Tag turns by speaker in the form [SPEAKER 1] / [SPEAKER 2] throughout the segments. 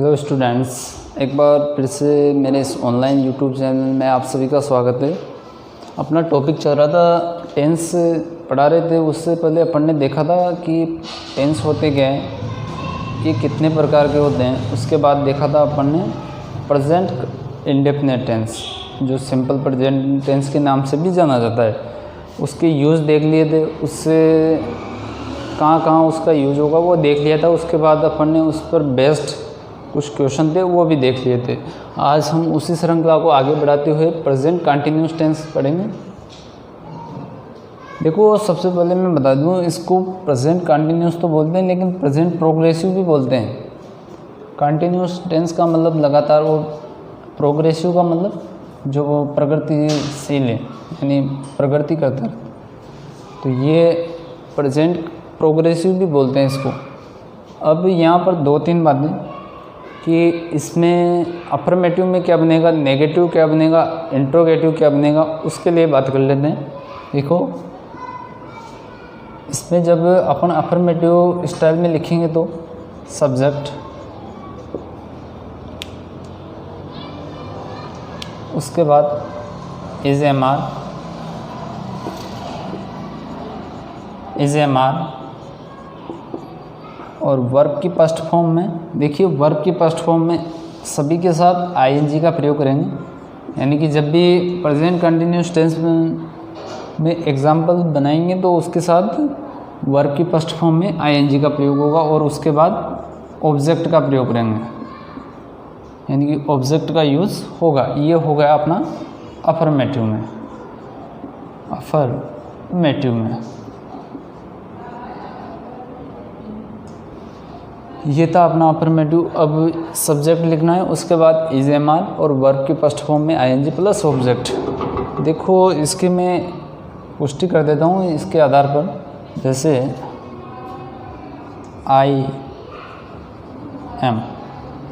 [SPEAKER 1] Hello students, एक बार फिर से मेरे इस ऑनलाइन यूट्यूब चैनल में आप सभी का स्वागत है। अपना टॉपिक चल रहा था टेंस पढ़ा रहे थे। उससे पहले अपन ने देखा था कि टेंस होते क्या हैं, ये कितने प्रकार के होते हैं। उसके बाद देखा था अपन ने प्रेजेंट इंडेफिनिट टेंस, जो सिंपल प्रेजेंट टेंस के नाम से भी जाना जाता है। उसके यूज़ देख लिए थे, उससे कहाँ कहाँ उसका यूज होगा वो देख लिया था। उसके बाद अपन ने उस पर बेस्ड कुछ क्वेश्चन थे वो भी देख लिए थे। आज हम उसी श्रृंखला को आगे बढ़ाते हुए प्रेजेंट कंटिन्यूस टेंस पढ़ेंगे। देखो, सबसे पहले मैं बता दूं, इसको प्रेजेंट कंटिन्यूस तो बोलते हैं, लेकिन प्रेजेंट प्रोग्रेसिव भी बोलते हैं। कंटिन्यूस टेंस का मतलब लगातार, और प्रोग्रेसिव का मतलब जो वो प्रगतिशील है, यानी प्रगति करता है। तो ये प्रेजेंट प्रोग्रेसिव भी बोलते हैं इसको। अब यहाँ पर दो तीन बातें कि इसमें अफर्मेटिव में क्या बनेगा, नेगेटिव क्या बनेगा, इंट्रोगेटिव क्या बनेगा, उसके लिए बात कर लेते हैं। देखो, इसमें जब अपन अफर्मेटिव स्टाइल में लिखेंगे तो सब्जेक्ट, उसके बाद इज एम आर, और वर्ब की फर्स्ट फॉर्म में, देखिए वर्ब की फर्स्ट फॉर्म में सभी के साथ आईएनजी का प्रयोग करेंगे। यानी कि जब भी प्रेजेंट कंटिन्यूस टेंस में एग्जाम्पल बनाएंगे तो उसके साथ वर्ब की फर्स्ट फॉर्म में आईएनजी का प्रयोग होगा, और उसके बाद ऑब्जेक्ट का प्रयोग करेंगे, यानी कि ऑब्जेक्ट का यूज़ होगा। ये हो गया अपना अफर्मेटिव में। ये था अपना अफर्मेटिव। अब सब्जेक्ट लिखना है, उसके बाद इज एम आर और वर्ब की फर्स्ट फॉर्म में आईएनजी प्लस ऑब्जेक्ट। देखो, इसकी मैं पुष्टि कर देता हूँ इसके आधार पर। जैसे आई एम,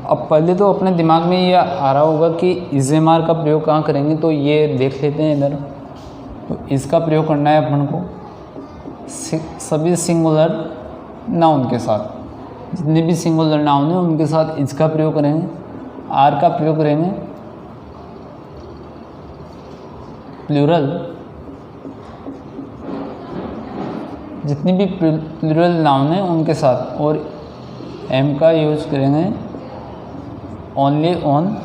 [SPEAKER 1] अब पहले तो अपने दिमाग में ये आ रहा होगा कि इज एम आर का प्रयोग कहाँ करेंगे, तो ये देख लेते हैं इधर। तो इसका प्रयोग करना है अपन को सभी सिंगुलर नाउन के साथ। जितने भी सिंगुलर नाउन हैं उनके साथ इसका प्रयोग करेंगे। आर का प्रयोग करेंगे प्लूरल, जितनी भी प्लूरल नाउन हैं उनके साथ, और एम का यूज करेंगे ओनली ऑन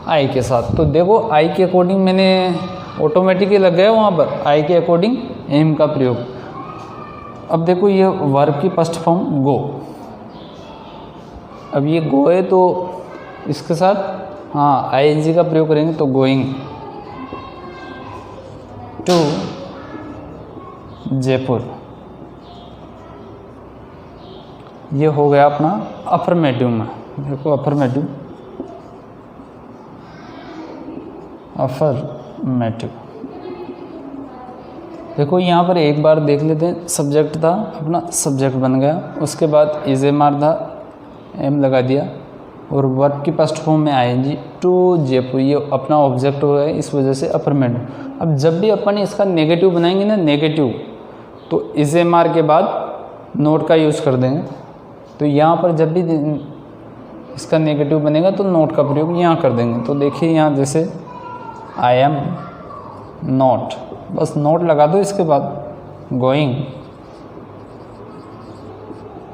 [SPEAKER 1] आई के साथ। तो देखो, आई के अकॉर्डिंग मैंने ऑटोमेटिकली लग गया वहाँ पर आई के अकॉर्डिंग एम का प्रयोग। अब देखो, ये वर्ब की फर्स्ट फॉर्म गो। अब ये गो है तो इसके साथ आईएनजी का प्रयोग करेंगे, तो गोइंग टू जयपुर। ये हो गया अपना अफर्मेटिव में। देखो, अफर्मेटिव देखो, यहाँ पर एक बार देख लेते हैं। सब्जेक्ट था अपना, सब्जेक्ट बन गया। उसके बाद इज एम आर था, एम लगा दिया, और वर्ब की फर्स्ट फॉर्म में आईएनजी टू जयपुर। ये अपना ऑब्जेक्ट हो गया, इस वजह से अफर्मेटिव। अब जब भी अपन इसका नेगेटिव बनाएंगे ना, नेगेटिव, तो इज एम आर के बाद नोट का यूज़ कर देंगे। तो यहाँ पर जब भी इसका नेगेटिव बनेगा तो नोट का प्रयोग यहाँ कर देंगे। तो देखिए, यहाँ जैसे आई एम नॉट, बस नोट लगा दो। इसके बाद गोइंग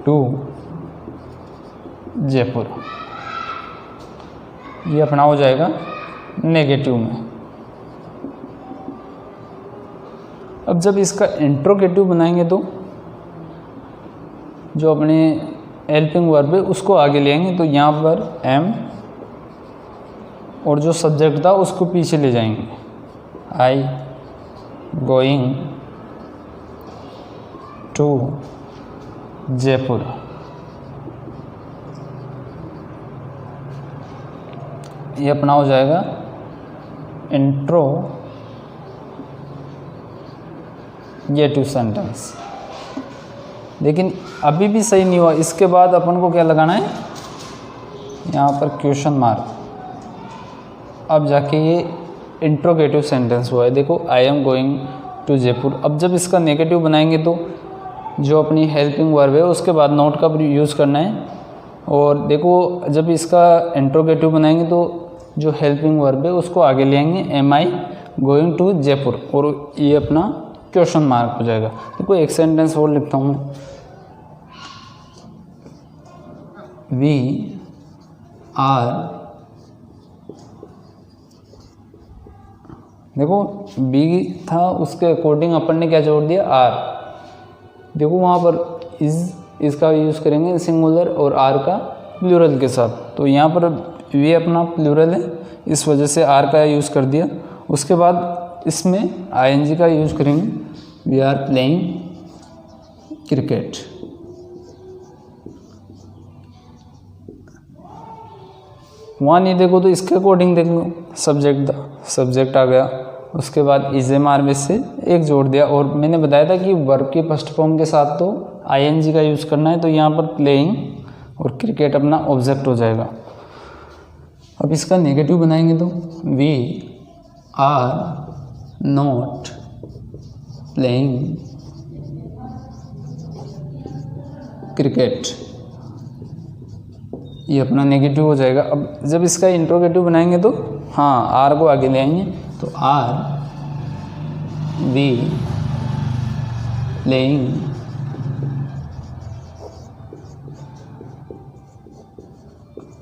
[SPEAKER 1] टू जयपुर, ये अपना हो जाएगा नेगेटिव में। अब जब इसका इंट्रोगेटिव बनाएंगे तो जो अपने हेल्पिंग वर्ब है उसको आगे ले आएंगे। तो यहाँ पर एम और जो सब्जेक्ट था उसको पीछे ले जाएंगे। I going to Jaipur. ये अपना हो जाएगा इंट्रोगेटिव सेंटेंस। लेकिन अभी भी सही नहीं हुआ। इसके बाद अपन को क्या लगाना है, यहाँ पर क्वेश्चन मार्क। अब जाके ये इंट्रोगेटिव सेंटेंस हुआ है। देखो, I am going to Jaipur. अब जब इसका नेगेटिव बनाएंगे तो जो अपनी हेल्पिंग वर्ब है उसके बाद नॉट का यूज़ करना है, और देखो जब इसका इंट्रोगेटिव बनाएंगे तो जो हेल्पिंग वर्ब है उसको आगे ले आएंगे, am I going to Jaipur, और ये अपना क्वेश्चन मार्क हो जाएगा। देखो एक सेंटेंस और लिखता हूँ, वी आर, देखो बी था उसके अकॉर्डिंग अपन ने क्या जोड़ दिया, आर। देखो वहाँ पर इसका यूज़ करेंगे सिंगुलर और आर का प्लूरल के साथ, तो यहाँ पर वी अपना प्लूरल है इस वजह से आर का यूज़ कर दिया। उसके बाद इसमें आईएनजी का यूज़ करेंगे, वी आर प्लेइंग क्रिकेट। वहाँ नहीं देखो तो इसके अकॉर्डिंग देख लो, सब्जेक्ट आ गया, उसके बाद इज एम आर में से एक जोड़ दिया, और मैंने बताया था कि वर्ब के फर्स्ट फॉर्म के साथ तो आईएनजी का यूज़ करना है, तो यहाँ पर प्लेइंग और क्रिकेट अपना ऑब्जेक्ट हो जाएगा। अब इसका नेगेटिव बनाएंगे तो we are not playing cricket, ये अपना नेगेटिव हो जाएगा। अब जब इसका इंट्रोगेटिव बनाएंगे तो हाँ आर को आगे ले आएंगे, तो आर वी प्लेइंग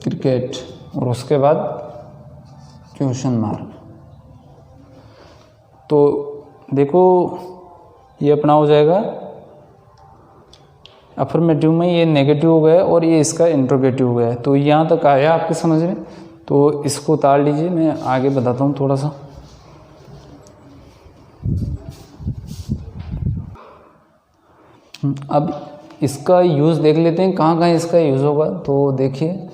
[SPEAKER 1] क्रिकेट, और उसके बाद क्वेश्चन मार्क। तो देखो ये अपना हो जाएगा अफर्मेटिव में, ये नेगेटिव हो गया और ये इसका इंट्रोगेटिव हो गया है। तो यहाँ तक आया आपके समझ में, तो इसको उतार लीजिए, मैं आगे बताता हूँ थोड़ा सा। अब इसका यूज़ देख लेते हैं, कहाँ कहाँ इसका यूज़ होगा। तो देखिए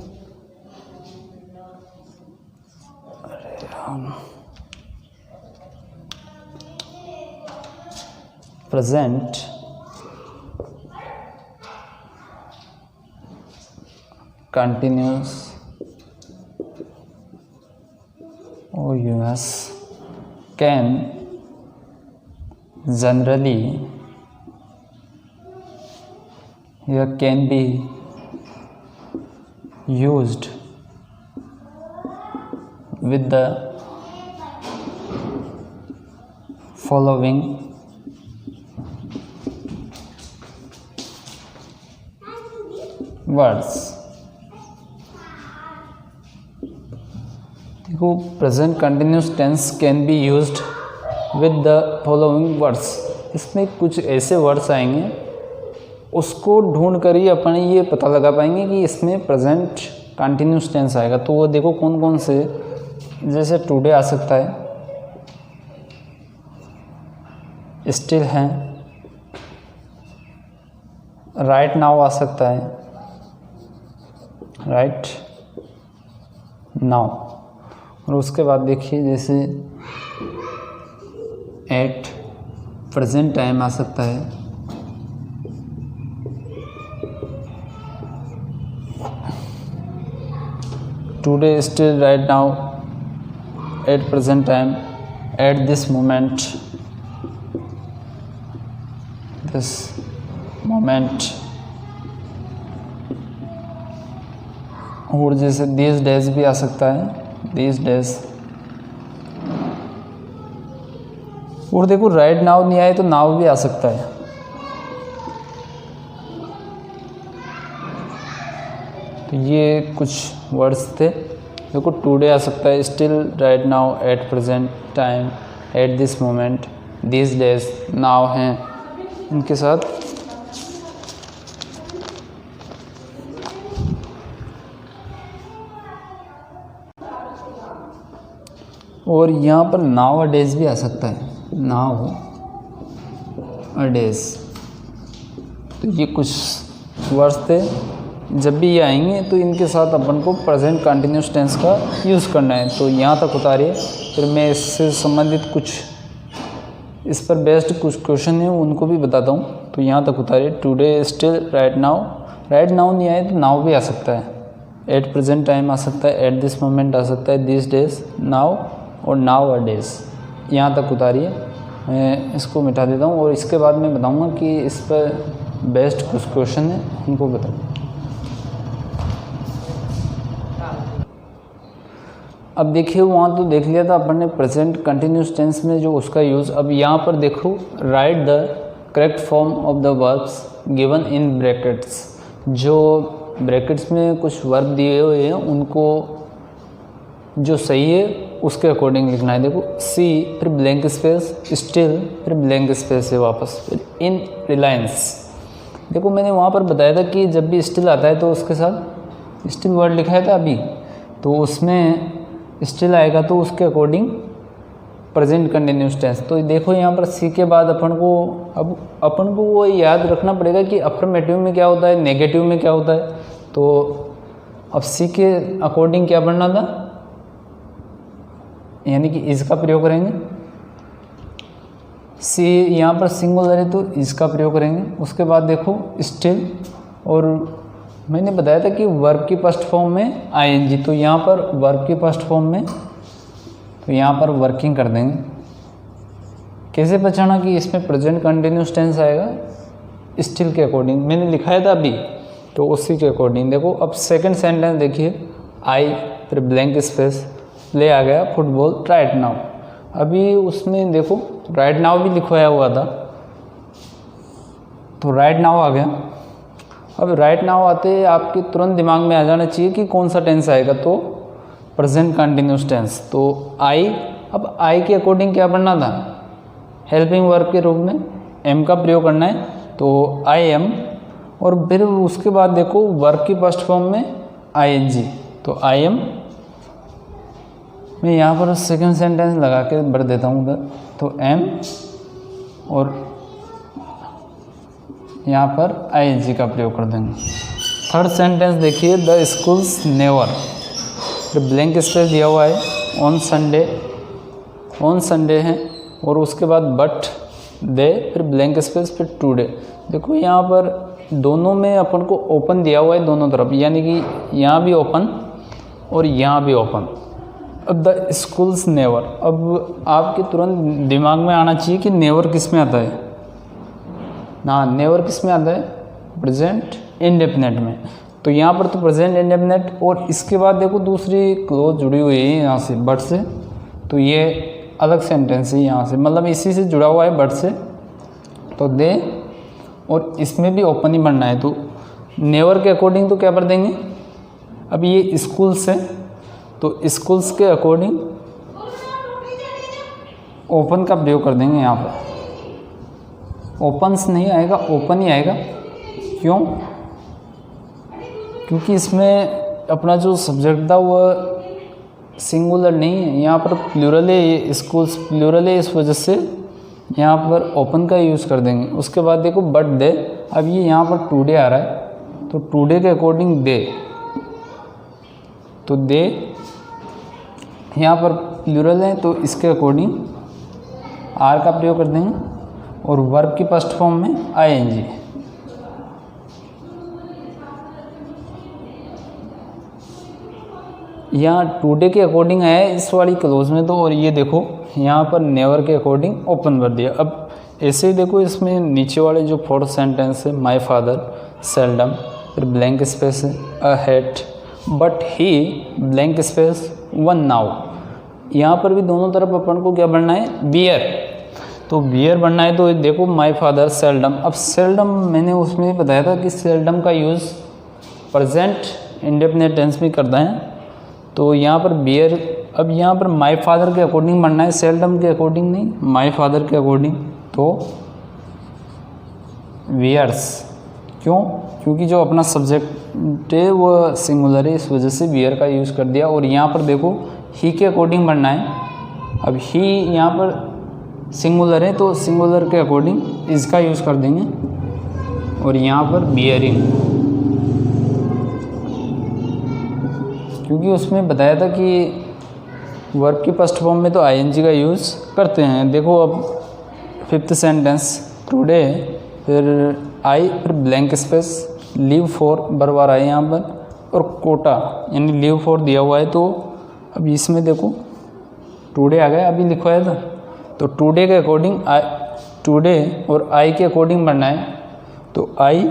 [SPEAKER 1] present continuous or US can generally या can be used with the following words। देखो present continuous tense can be used with the following words, इसमें कुछ ऐसे वर्ड्स आएंगे उसको ढूंढ कर ही अपन ये पता लगा पाएंगे कि इसमें प्रेजेंट कंटिन्यूस टेंस आएगा। तो वो देखो कौन कौन से, जैसे टुडे आ सकता है, स्टिल है, राइट नाउ आ सकता है, राइट नाउ, और उसके बाद देखिए जैसे एट प्रेजेंट टाइम आ सकता है, today still right now at present time at this moment, और जैसे दिस डेज भी आ सकता है, दिस डेज, और देखो राइट नाउ नहीं आए तो नाउ भी आ सकता है। तो ये कुछ वर्ड्स थे। देखो टुडे आ सकता है, still, right now, at present time, at this moment, this days, now हैं इनके साथ। और यहाँ पर नाउ अ डेज भी आ सकता है, नाउ अ डेज। तो ये कुछ वर्ड्स थे, जब भी ये आएंगे तो इनके साथ अपन को प्रेजेंट कंटिन्यूस टेंस का यूज़ करना है। तो यहाँ तक उतारिए, फिर मैं इससे संबंधित कुछ, इस पर बेस्ड कुछ क्वेश्चन है उनको भी बताता हूँ। तो यहाँ तक उतारिए, today, still, right now, right now नहीं आए तो नाउ भी आ सकता है, एट प्रेजेंट टाइम आ सकता है, एट दिस मोमेंट आ सकता है, दिस डेज, नाउ और नाउ अ डेज। यहाँ तक उतारिए, मैं इसको मिटा देता हूँ और इसके बाद मैं बताऊँगा कि इस पर बेस्ड कुछ क्वेश्चन है उनको बताऊँ। अब देखिए वहाँ तो देख लिया था अपन ने प्रेजेंट कंटिन्यूस टेंस में जो उसका यूज़। अब यहाँ पर देखो, right the correct form of the verbs given in brackets. जो ब्रैकेट्स में कुछ वर्ब दिए हुए हैं उनको जो सही है उसके अकॉर्डिंग लिखना है। देखो सी फिर ब्लैंक स्पेस, स्टिल फिर ब्लैंक स्पेस है वापस, फिर इन रिलायंस। देखो मैंने वहाँ पर बताया था कि जब भी स्टिल आता है तो उसके साथ स्टिल वर्ड लिखा था अभी, तो उसमें स्टिल आएगा तो उसके अकॉर्डिंग प्रेजेंट कंटिन्यूस टेंस। तो देखो यहाँ पर सी के बाद अपन को वो याद रखना पड़ेगा कि अफर्मेटिव में क्या होता है, नेगेटिव में क्या होता है। तो अब सी के अकॉर्डिंग क्या पढ़ना था, यानी कि इज का प्रयोग करेंगे। सी यहाँ पर सिंगुलर है तो इज का प्रयोग करेंगे। उसके बाद देखो स्टिल, और मैंने बताया था कि वर्ब की फर्स्ट फॉर्म में आईएनजी, तो यहाँ पर वर्ब की फर्स्ट फॉर्म में तो यहाँ पर वर्किंग कर देंगे। कैसे पहचाना कि इसमें प्रेजेंट कंटिन्यूस टेंस आएगा, स्टिल के अकॉर्डिंग मैंने लिखाया था अभी, तो उसी के अकॉर्डिंग। देखो अब सेकंड सेंटेंस देखिए, आई फिर ब्लैंक स्पेस, प्ले आ गया फुटबॉल राइट नाउ। अभी उसमें देखो राइट नाउ भी लिखवाया हुआ था, तो राइट नाउ आ गया। अब राइट नाउ आते आपके तुरंत दिमाग में आ जाना चाहिए कि कौन सा टेंस आएगा, तो प्रेजेंट कंटिन्यूस टेंस। तो आई, अब आई के अकॉर्डिंग क्या पढ़ना था, हेल्पिंग वर्ब के रूप में एम का प्रयोग करना है, तो आई एम। और फिर उसके बाद देखो वर्ब की फर्स्ट फॉर्म में आईएनजी, तो आई एम। मैं यहाँ पर सेकंड सेंटेंस लगा के भर देता हूँ उधर, तो एम और यहाँ पर आईएनजी का प्रयोग कर देंगे। थर्ड सेंटेंस देखिए, द स्कूल्स नेवर, फिर ब्लैंक स्पेस दिया हुआ है, ऑन संडे है, और उसके बाद बट दे, फिर ब्लैंक स्पेस, फिर टुडे। देखो यहाँ पर दोनों में अपन को ओपन दिया हुआ है दोनों तरफ, यानी कि यहाँ भी ओपन और यहाँ भी ओपन। अब द स्कूल्स नेवर, अब आपके तुरंत दिमाग में आना चाहिए कि नेवर किस में आता है ना, नेवर किस में आता है, प्रेजेंट इंडेफिनिट में। तो यहाँ पर तो प्रेजेंट इंडेफिनिट, और इसके बाद देखो दूसरी क्लोज जुड़ी हुई है यहाँ से बट से, तो ये अलग सेंटेंस है यहाँ से, मतलब इसी से जुड़ा हुआ है बट से, तो दे, और इसमें भी ओपन ही बनना है। तो नेवर के अकॉर्डिंग तो क्या कर देंगे, अब ये स्कूल्स है तो स्कूल्स के अकॉर्डिंग ओपन का प्रयोग कर देंगे। यहाँ पर ओपन्स नहीं आएगा, ओपन ही आएगा। क्यों, क्योंकि इसमें अपना जो सब्जेक्ट था वो सिंगुलर नहीं है, यहाँ पर प्लूरल है, ये स्कूल्स प्लूरल है, इस वजह से यहाँ पर ओपन का यूज़ कर देंगे। उसके बाद देखो बट दे, अब ये यहाँ पर टुडे आ रहा है, तो टुडे के अकॉर्डिंग दे, तो दे यहाँ पर प्लूरल है तो इसके अकॉर्डिंग आर का प्रयोग कर देंगे, और वर्ब की फर्स्ट फॉर्म में आईएनजी। यहाँ टुडे के अकॉर्डिंग आया है इस वाली क्लोज में, तो और ये देखो यहाँ पर नेवर के अकॉर्डिंग ओपन कर दिया। अब ऐसे ही देखो इसमें नीचे वाले जो फोर्थ सेंटेंस है, माय फादर सेल्डम, फिर ब्लैंक स्पेस है, अ hat, but he blank space one now. यहाँ पर भी दोनों तरफ अपन को क्या बनना है, बियर, तो बियर बनना है। तो देखो माय फादर सेल्डम, अब सेल्डम मैंने उसमें बताया था कि सेल्डम का यूज़ प्रेजेंट इंडेफिनिट टेंस में करते हैं, तो यहाँ पर बियर, अब यहाँ पर माय फादर के अकॉर्डिंग बनना है, सेल्डम के अकॉर्डिंग नहीं, माय फादर के अकॉर्डिंग, तो वियर्स। क्यों, क्योंकि जो अपना सब्जेक्ट है वो सिंगुलर है, इस वजह से वियर का यूज़ कर दिया। और यहाँ पर देखो ही के अकॉर्डिंग बनना है, अब ही यहाँ पर सिंगुलर है तो सिंगुलर के अकॉर्डिंग इसका यूज़ कर देंगे, और यहाँ पर बियरिंग, क्योंकि उसमें बताया था कि वर्ब की फर्स्ट फॉर्म में तो आईएनजी का यूज़ करते हैं। देखो अब फिफ्थ सेंटेंस, टुडे, फिर आई, फिर ब्लैंक स्पेस, लीव फॉर बार आए यहाँ पर, और कोटा यानी लीव फॉर दिया हुआ है, तो अब इसमें देखो टुडे आ गया, अभी लिखवाया था, तो टुडे के अकॉर्डिंग टुडे और आई के अकॉर्डिंग बनना है, तो आई।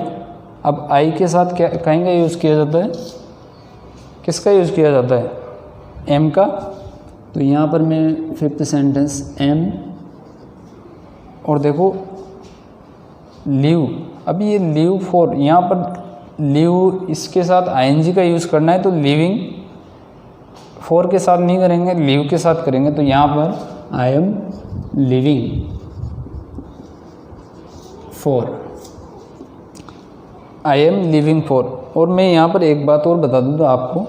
[SPEAKER 1] अब आई के साथ क्या कहीं का यूज़ किया जाता है, किसका यूज़ किया जाता है, एम का, तो यहाँ पर मैं फिफ्थ सेंटेंस एम, और देखो लीव। अब ये लीव फॉर, यहाँ पर लीव इसके साथ आईएनजी का यूज़ करना है, तो लिविंग फॉर के साथ नहीं करेंगे, लीव के साथ करेंगे। तो यहाँ पर I am living for, I am living for. और मैं यहाँ पर एक बात और बता दूँ तो आपको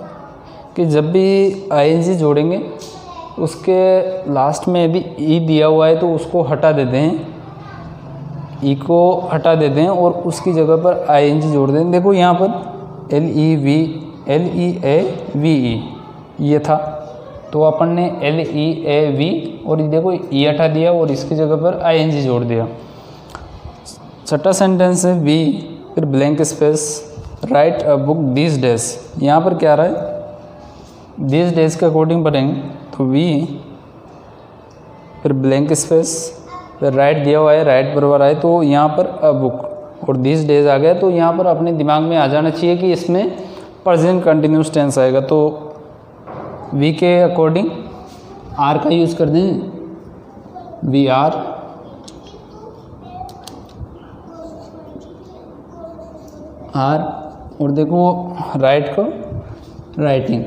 [SPEAKER 1] कि जब भी आईएनजी जोड़ेंगे उसके लास्ट में यदि ई दिया हुआ है तो उसको हटा देते हैं, ई को हटा देते हैं और उसकी जगह पर आईएनजी जोड़ देते हैं। देखो यहाँ पर LEAVE ये था, तो अपन ने LEAV और देखो ई हटा दिया और इसकी जगह पर आईएनजी जोड़ दिया। छठा सेंटेंस है वी, फिर blank space, right a book these days. यहाँ पर क्या रहा है, दीज डेज के अकॉर्डिंग पढ़ेंगे, तो वी फिर ब्लैंक स्पेस, फिर राइट दिया हुआ है, राइट बराबर आए तो यहाँ पर अ बुक और दीज डेज आ गया। तो यहाँ पर अपने दिमाग में आ जाना चाहिए कि इसमें प्रेजेंट कंटिन्यूस टेंस आएगा, तो वी के अकॉर्डिंग आर का यूज़ कर दें, वी आर, आर, और देखो राइट को राइटिंग।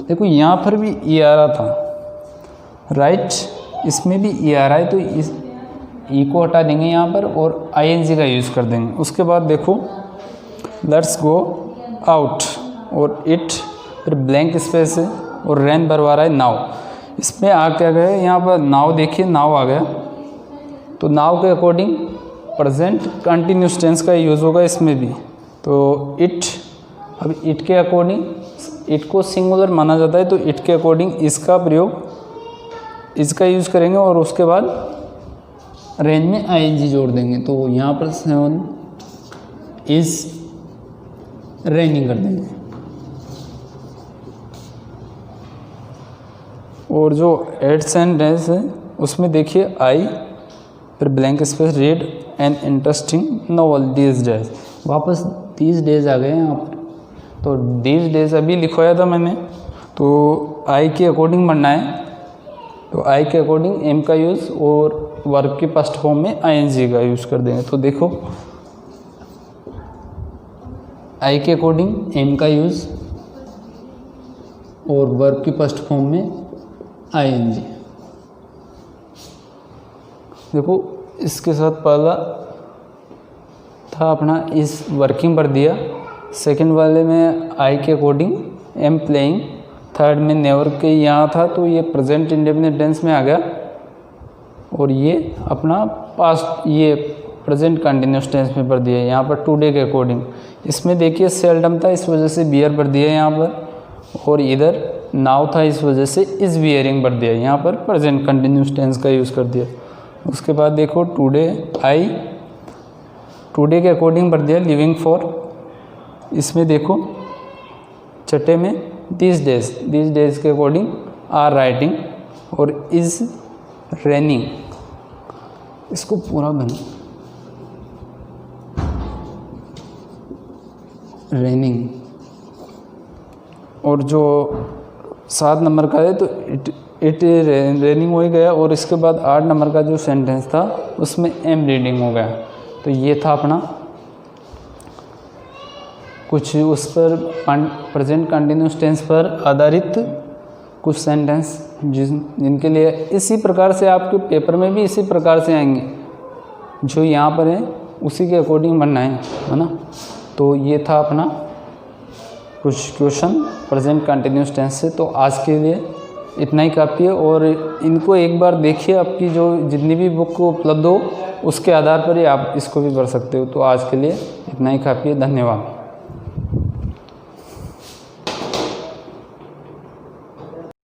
[SPEAKER 1] देखो यहाँ पर भी ई आ रहा था, राइट, इसमें भी ई आ रहा है, तो इस ई को हटा देंगे यहाँ पर और आईएनजी का यूज़ कर देंगे। उसके बाद देखो लेट्स गो आउट और इट, फिर ब्लैंक स्पेस है और रैन भरवा रहा है नाव। इसमें आ क्या गया, यहाँ पर नाव देखिए, नाव आ गया, तो नाव के अकॉर्डिंग प्रेजेंट कंटिन्यूस टेंस का यूज़ होगा इसमें भी। तो इट, अब इट के अकॉर्डिंग, इट को सिंगुलर माना जाता है, तो इट के अकॉर्डिंग इसका प्रयोग, इसका यूज़ करेंगे और उसके बाद रेंज में आईएनजी जोड़ देंगे। तो यहाँ पर 7 इज रेनिंग कर देंगे। और जो 8th सेंटेंस है उसमें देखिए आई, फिर blank space, read an interesting novel these days. वापस दीज डेज आ गए यहाँ पर, तो दीज डेज अभी लिखवाया था मैंने, तो आई के अकॉर्डिंग बनना है, तो आई के अकॉर्डिंग एम का यूज़ और वर्ब के फर्स्ट फॉर्म में आईएनजी का यूज़ कर देंगे। तो देखो आई के अकॉर्डिंग एम का यूज़ और वर्ब की फर्स्ट फॉर्म में आईएनजी। देखो इसके साथ पहला था अपना इस वर्किंग पर दिया, सेकंड वाले में आई के अकॉर्डिंग एम प्लेइंग, थर्ड में नेवर के यहाँ था, तो ये प्रेजेंट इंडेफिनिट टेंस में आ गया, और ये अपना पास्ट, ये प्रेजेंट कंटिन्यूस टेंस में भर दिया यहाँ पर टुडे के अकॉर्डिंग। इसमें देखिए सेल्डम था, इस वजह से बियर भर दिया यहाँ पर, और इधर नाउ था, इस वजह से इज बियरिंग भर दिया, यहाँ पर प्रेजेंट कंटिन्यूस टेंस का यूज़ कर दिया। उसके बाद देखो टुडे, आई टुडे के अकॉर्डिंग भर दिया लिविंग फॉर। इसमें देखो छठे में दिस डेज के अकॉर्डिंग आर राइटिंग और इज रेनिंग। इसको पूरा बना रेनिंग। और जो 7 नंबर का है तो इट रेनिंग हो ही गया, और इसके बाद 8 नंबर का जो सेंटेंस था उसमें एम रीडिंग हो गया। तो ये था अपना कुछ उस पर प्रेजेंट कंटिन्यूस टेंस पर आधारित कुछ सेंटेंस जिनके लिए इसी प्रकार से आपके पेपर में भी इसी प्रकार से आएंगे, जो यहाँ पर है उसी के अकॉर्डिंग बनना है ना। तो ये था अपना कुछ क्वेश्चन प्रेजेंट कंटिन्यूस टेंस से। तो आज के लिए इतना ही काफ़ी है, और इनको एक बार देखिए, आपकी जो जितनी भी बुक उपलब्ध हो उसके आधार पर ही आप इसको भी पढ़ सकते हो। तो आज के लिए इतना ही काफ़ी है, धन्यवाद।